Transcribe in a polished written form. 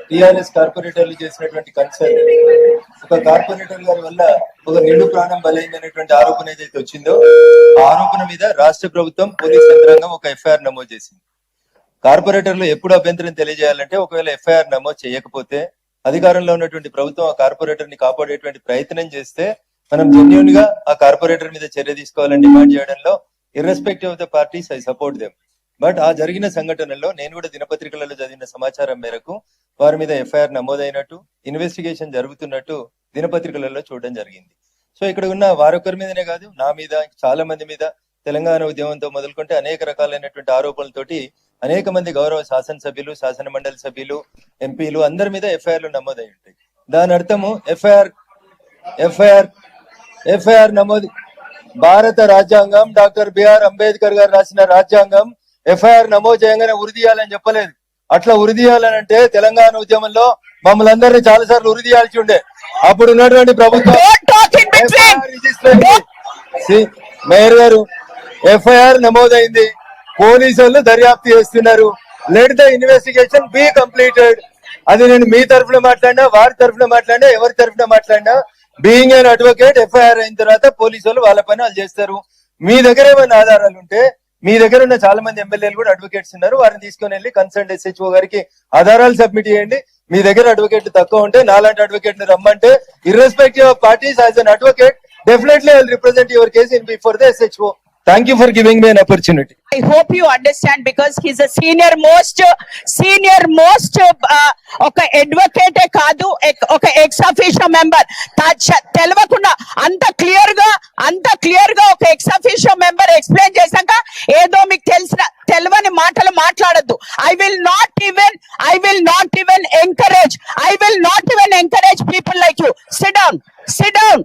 TRS కార్పొరేటర్లు చేసినటువంటి concern, ఒక కార్పొరేటర్ గారి వల్ల ఒక నిండు ప్రాణం బలైందనేటువంటి ఆరోపణ ఏదైతే వచ్చిందో ఆ ఆరోపణ మీద రాష్ట్ర ప్రభుత్వం పోలీస్ యంత్రాంగం ఒక ఎఫ్ఐఆర్ నమోదు చేసింది. కార్పొరేటర్లు ఎప్పుడు అభ్యంతరం తెలియజేయాలంటే, ఒకవేళ ఎఫ్ఐఆర్ నమోదు చేయకపోతే అధికారంలో ఉన్నటువంటి ప్రభుత్వం ఆ కార్పొరేటర్ ని కాపాడేటువంటి ప్రయత్నం చేస్తే మనం జెన్యూన్ గా ఆ కార్పొరేటర్ మీద చర్య తీసుకోవాలని డిమాండ్ చేయడంలో irrespective of the parties I support them. But ఆ జరిగిన సంఘటనలో నేను కూడా దినపత్రికలలో చదివిన సమాచారం మేరకు వారి మీద ఎఫ్ఐఆర్ నమోదైనట్టు, ఇన్వెస్టిగేషన్ జరుగుతున్నట్టు దినపత్రికలలో చూడడం జరిగింది. సో ఇక్కడ ఉన్న వారొకరి మీదనే కాదు, నా మీద, చాలా మంది మీద, తెలంగాణ ఉద్యమంతో మొదలుకుంటే అనేక రకాలైనటువంటి ఆరోపణలతోటి అనేక మంది గౌరవ శాసనసభ్యులు, శాసన మండలి సభ్యులు, ఎంపీలు అందరి మీద ఎఫ్ఐఆర్లు నమోదై ఉంటాయి. దాని అర్థము ఎఫ్ఐఆర్ నమోదు భారత రాజ్యాంగం, డాక్టర్ బిఆర్ అంబేద్కర్ గారు రాసిన రాజ్యాంగం ఎఫ్ఐఆర్ నమోదు చేయగానే ఉరిదీయాలని చెప్పలేదు. అట్లా ఉరిదీయాలని అంటే తెలంగాణ ఉద్యమంలో మమ్మల్ని అందరినీ చాలా సార్లు ఉరిదీయాల్సి ఉండే. అప్పుడు ఉన్నటువంటి ప్రభుత్వం మేయర్ గారు ఎఫ్ఐఆర్ నమోదైంది, పోలీసులు దర్యాప్తు చేస్తున్నారు. Let the investigation be completed. అది నేను మీ తరఫున మాట్లాడినా, వారి తరఫున మాట్లాడినా, ఎవరి తరఫున మాట్లాడినా, బీయింగ్ అన్ అడ్వకేట్ ఎఫ్ఐఆర్ అయిన తర్వాత పోలీసులు వాళ్ళ పని వాళ్ళు చేస్తారు. మీ దగ్గర ఏమైనా ఆధారాలు ఉంటే, మీ దగ్గర ఉన్న చాలా మంది ఎమ్మెల్యేలు కూడా అడ్వకేట్స్ ఉన్నారు, వారిని తీసుకుని వెళ్ళి కన్సర్న్ ఎస్హెచ్ఓ గారికి ఆధారాలు సబ్మిట్ చేయండి. మీ దగ్గర అడ్వకేట్ తక్కువ ఉంటే నాలాంటి అడ్వకేట్ ని రమ్మంటే, irrespective of parties, as an advocate definitely I will represent your case in before the SHO. Thank you for giving me an opportunity. I hope you understand, because he's a senior most ఒక అడ్వకేటే కాదు, ఒక ex officio member. తెలవకుండా అంత clear గా ఒక ex officio member explain చేశాక ఏదో మీకు తెలియని మాటలు మాట్లాడద్దు. I will not even encourage people like you. Sit down.